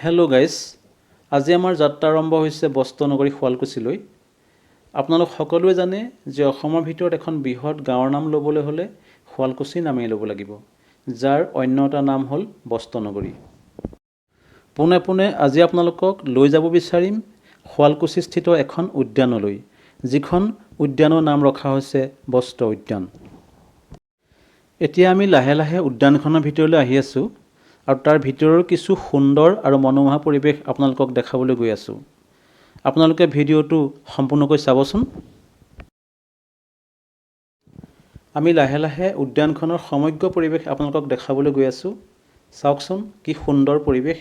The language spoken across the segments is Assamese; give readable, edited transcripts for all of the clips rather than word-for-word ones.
হেল্ল' গাইজ, আজি আমাৰ যাত্ৰা আৰম্ভ হৈছে বস্ত্ৰনগৰী শুৱালকুছিলৈ। আপোনালোক সকলোৱে জানে যে অসমৰ ভিতৰত এখন বৃহৎ গাঁৱৰ নাম ল'বলৈ হ'লে শুৱালকুছি নামেই ল'ব লাগিব, যাৰ অন্য এটা নাম হ'ল বস্ত্ৰনগৰী। পোনে পোনে আজি আপোনালোকক লৈ যাব বিচাৰিম শুৱালকুছিস্থিত এখন উদ্যানলৈ, যিখন উদ্যানৰ নাম ৰখা হৈছে বস্ত্ৰ উদ্যান। এতিয়া আমি লাহে লাহে উদ্যানখনৰ ভিতৰলৈ আহি আছোঁ আৰু তাৰ ভিতৰৰ কিছু সুন্দৰ আৰু মনোমোহা পৰিৱেশ আপোনালোকক দেখাবলৈ গৈ আছোঁ। আপোনালোকে ভিডিঅ'টো সম্পূৰ্ণকৈ চাবচোন। আমি লাহে লাহে উদ্যানখনৰ সমগ্ৰ পৰিৱেশ আপোনালোকক দেখাবলৈ গৈ আছোঁ। চাওকচোন কি সুন্দৰ পৰিৱেশ।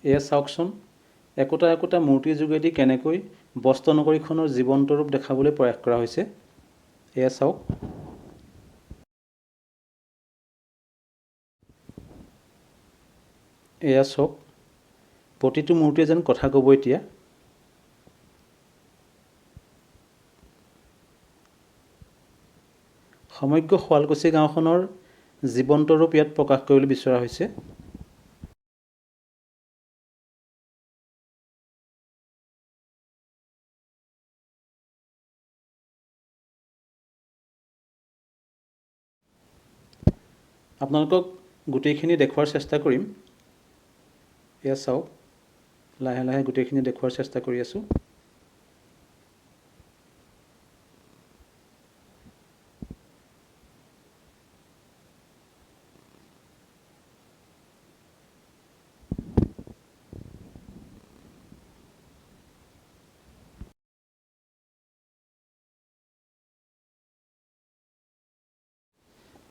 এয়া চাওকচোন একোটা একোটা মূৰ্তিৰ যোগেদি কেনেকৈ বস্ত্ৰনগৰীখনৰ জীৱন্ত ৰূপ দেখাবলৈ প্ৰয়াস কৰা হৈছে। এয়া চাওক। এয়া চাওক, প্ৰতিটো মূৰ্তিয়ে যেন কথা ক'ব এতিয়া। সমগ্ৰ শুৱালকুছি গাঁওখনৰ জীৱন্ত ৰূপ ইয়াত প্ৰকাশ কৰিবলৈ বিচৰা হৈছে। আপোনালোকক গোটেইখিনি দেখুৱাৰ চেষ্টা কৰিম। এয়া চাওক, লাহে লাহে গোটেইখিনি দেখুৱাৰ চেষ্টা কৰি আছোঁ।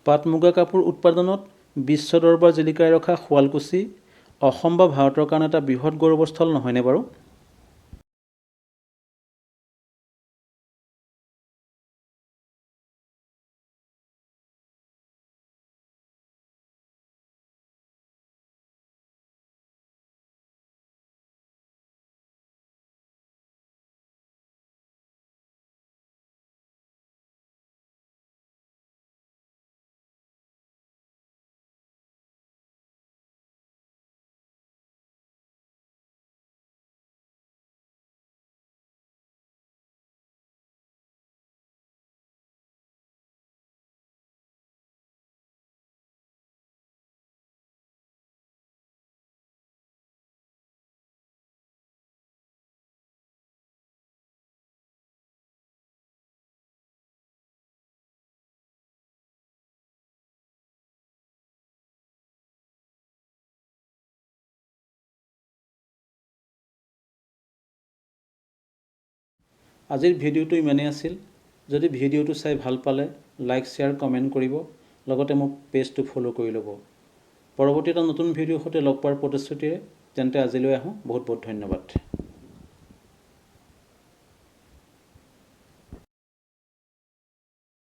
পাট মুগা কাপোৰ উৎপাদনত বিশ্ব দৰবাৰ জিলিকাই ৰখা শুৱালকুছি অসম বা ভাৰতৰ কাৰণে এটা বৃহৎ গৌৰৱৰ স্থল নহয়নে বাৰু? আজিৰ ভিডিঅ'টো ইমানেই আছিল। যদি ভিডিঅ'টো চাই ভাল পালে লাইক, শ্বেয়াৰ, কমেণ্ট কৰিব। লগতে মোক পেজটো ফ'ল' কৰি ল'ব। পৰৱৰ্তী এটা নতুন ভিডিঅ'ৰ সৈতে লগ পোৱাৰ প্ৰতিশ্ৰুতিৰে তেন্তে আজিলৈ আহোঁ। বহুত বহুত ধন্যবাদ।